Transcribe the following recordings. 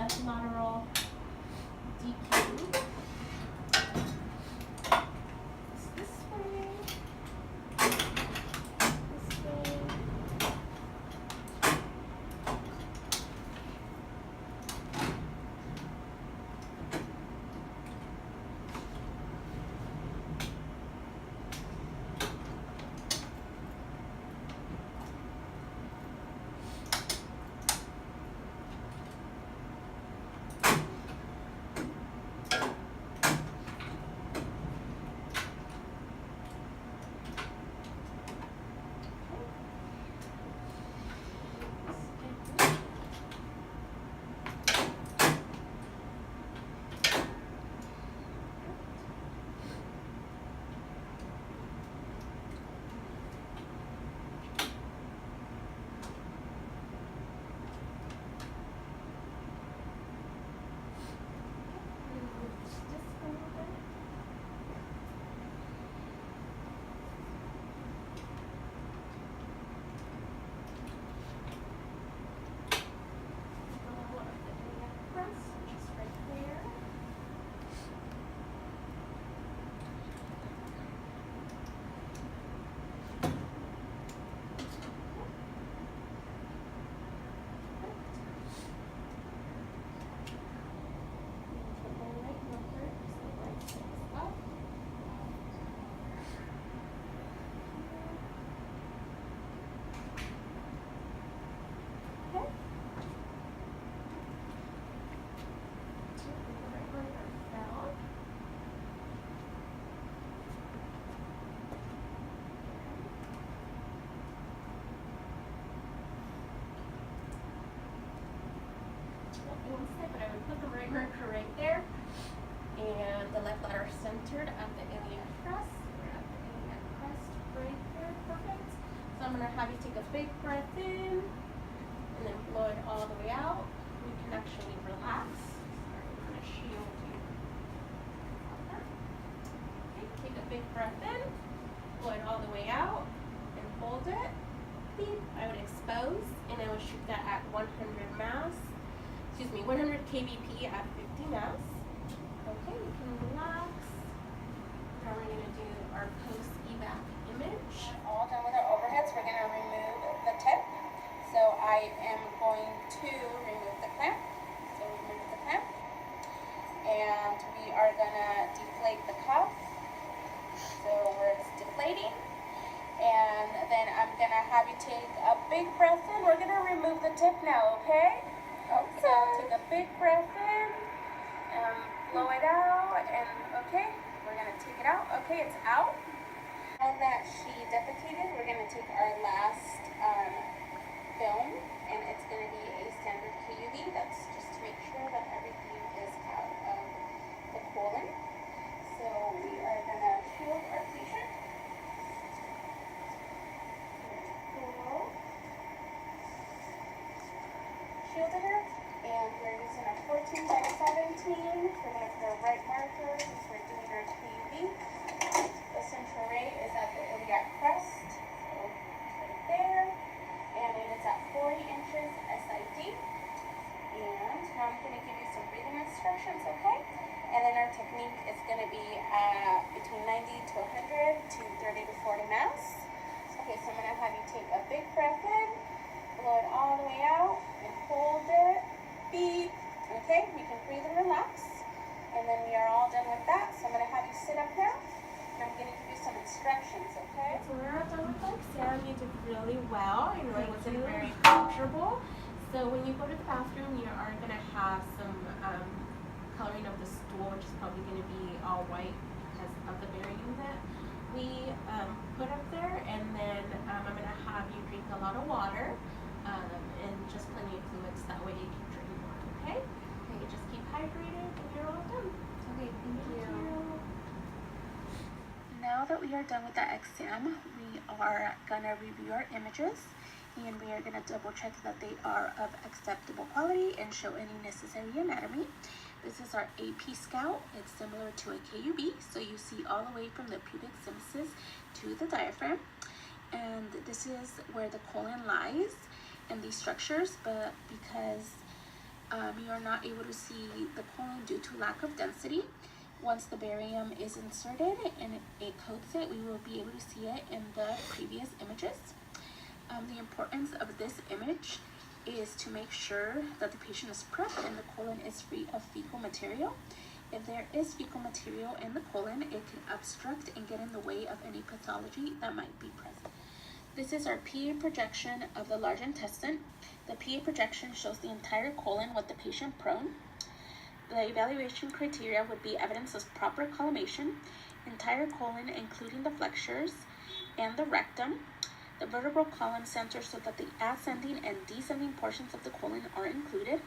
left lateral DQ. It's this way. This way. But I would put the right marker right there, and the left lateral centered at the iliac crest. We're at the iliac crest right there, perfect. So I'm gonna have you take a big breath in, and then blow it all the way out. You can actually relax. Sorry, I'm gonna shield you. Okay, take a big breath in, blow it all the way out, and hold it. Beep. I would expose, and I would shoot that at 100 mass. 100 kbp at 50 mass. Okay, you can relax. Now we're going to do our post-evac image. All done with our overheads. We're going to remove the tip. So I am going to remove the clamp. So remove the clamp. And we are going to deflate the cuff. So where it's deflating. And then I'm going to have you take a big breath in. We're going to remove the tip now, okay? Okay. So take a big breath in, blow it out, and okay, we're going to take it out. Okay, it's out. Now that she defecated, we're going to take our last film, and it's going to be a standard KUV. That's just to make sure that everything is out of the colon. So we are going to shield our patient. Shielded her, and we're using a 14 by 17. We're going to put our right marker since we're doing our KUV. The central ray is at the iliac crest, so right there, and it is at 40 inches SID. And now I'm going to give you some breathing instructions, okay? And then our technique is going to be between 90 to 100 to 30 to 40 mass. Okay, so I'm going to have you take a big breath in, blow it all the way out, and hold it. Beep. Okay, you can breathe and relax. And then we are all done with that. So I'm going to have you sit up now, and I'm going to give you some instructions, okay? So we're all done with the exam. You did really well. I know it wasn't very comfortable. So when you go to the bathroom, you are going to have some coloring of the stool, which is probably going to be all white because of the barium that we put up there. And then I'm going to have you drink a lot of water. And just plenty of fluids, that way you can drink more, okay? Okay, just keep hydrated and you're all done. Okay, thank you. Now that we are done with that exam, we are gonna review our images, and we are gonna double check that they are of acceptable quality and show any necessary anatomy. This is our AP scout. It's similar to a KUB, so you see all the way from the pubic symphysis to the diaphragm. And this is where the colon lies in these structures, but because You are not able to see the colon due to lack of density. Once the barium is inserted and it coats it, we will be able to see it in the previous images. The importance of this image is to make sure that the patient is prepped and the colon is free of fecal material. If there is fecal material in the colon, it can obstruct and get in the way of any pathology that might be present. This is our PA projection of the large intestine. The PA projection shows the entire colon with the patient prone. The evaluation criteria would be evidence of proper collimation, entire colon including the flexures and the rectum. The vertebral column centers so that the ascending and descending portions of the colon are included,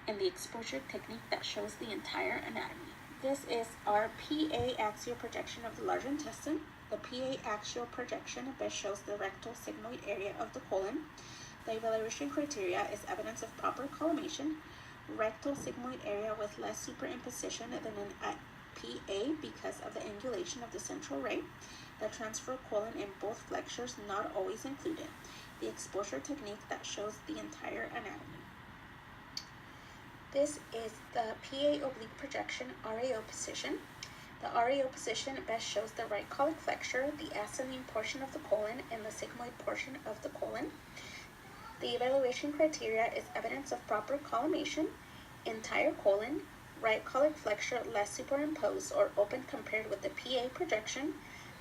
and the exposure technique that shows the entire anatomy. This is our PA axial projection of the large intestine. The PA axial projection best shows the rectal sigmoid area of the colon. The evaluation criteria is evidence of proper collimation, rectal sigmoid area with less superimposition than in PA because of the angulation of the central ray. The transfer colon in both flexures not always included. The exposure technique that shows the entire anatomy. This is the PA oblique projection RAO position. The RAO position best shows the right colic flexure, the ascending portion of the colon, and the sigmoid portion of the colon. The evaluation criteria is evidence of proper collimation, entire colon, right colic flexure less superimposed or open compared with the PA projection,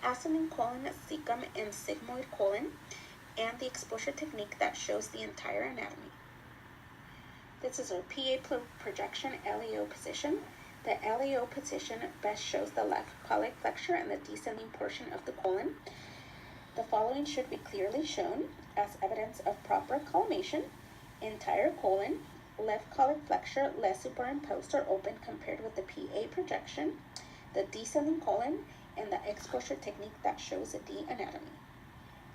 ascending colon, cecum, and sigmoid colon, and the exposure technique that shows the entire anatomy. This is our PA projection LAO position. The LAO position best shows the left colic flexure and the descending portion of the colon. The following should be clearly shown as evidence of proper collimation, entire colon, left colic flexure less superimposed or open compared with the PA projection, the descending colon, and the exposure technique that shows the anatomy.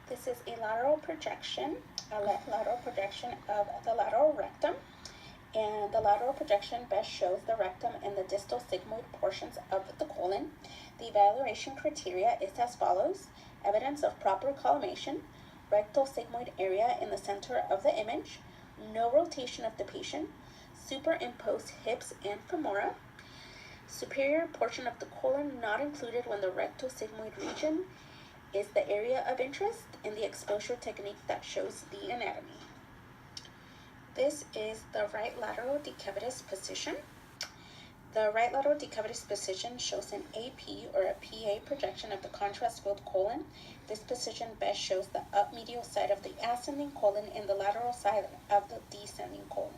This is a lateral projection, a left lateral projection of the lateral rectum. And the lateral projection best shows the rectum and the distal sigmoid portions of the colon. The evaluation criteria is as follows: evidence of proper collimation, rectal sigmoid area in the center of the image, no rotation of the patient, superimposed hips and femora, superior portion of the colon not included when the rectal sigmoid region is the area of interest, and the exposure technique that shows the anatomy. This is the right lateral decubitus position. The right lateral decubitus position shows an AP or a PA projection of the contrast-filled colon. This position best shows the up medial side of the ascending colon and the lateral side of the descending colon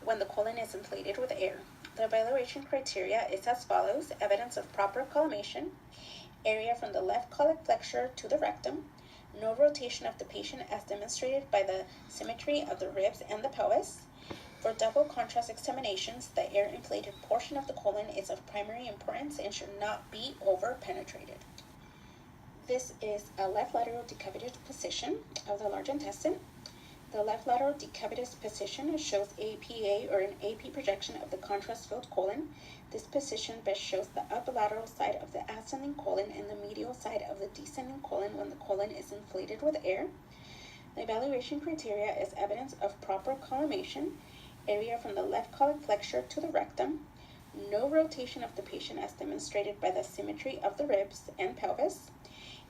when the colon is inflated with air. The evaluation criteria is as follows: evidence of proper collimation, area from the left colic flexure to the rectum, no rotation of the patient as demonstrated by the symmetry of the ribs and the pelvis. For double contrast examinations, the air-inflated portion of the colon is of primary importance and should not be over-penetrated. This is a left lateral decubitus position of the large intestine. The left lateral decubitus position shows a PA or an AP projection of the contrast-filled colon. This position best shows the upper lateral side of the ascending colon and the medial side of the descending colon when the colon is inflated with air. The evaluation criteria is evidence of proper collimation, area from the left colic flexure to the rectum, no rotation of the patient as demonstrated by the symmetry of the ribs and pelvis.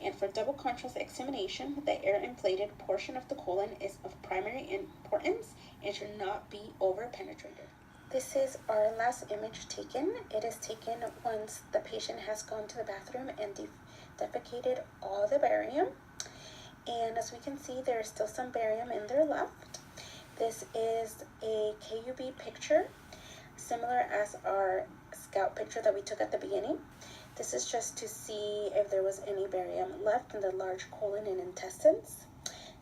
And for double contrast examination, the air-inflated portion of the colon is of primary importance and should not be over-penetrated. This is our last image taken. It is taken once the patient has gone to the bathroom and defecated all the barium. And as we can see, there is still some barium in their left. This is a KUB picture, similar as our scout picture that we took at the beginning. This is just to see if there was any barium left in the large colon and intestines.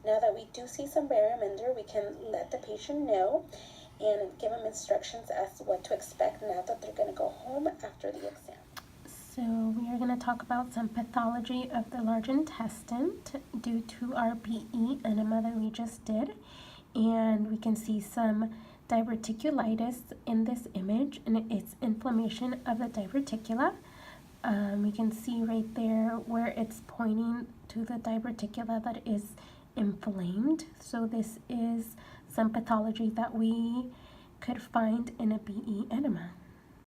Now that we do see some barium in there, we can let the patient know and give them instructions as to what to expect now that they're going to go home after the exam. So we are going to talk about some pathology of the large intestine due to our PE enema that we just did. And we can see some diverticulitis in this image, and it's inflammation of the diverticula. We can see right there where it's pointing to the diverticula that is inflamed. So this is some pathology that we could find in a BE enema?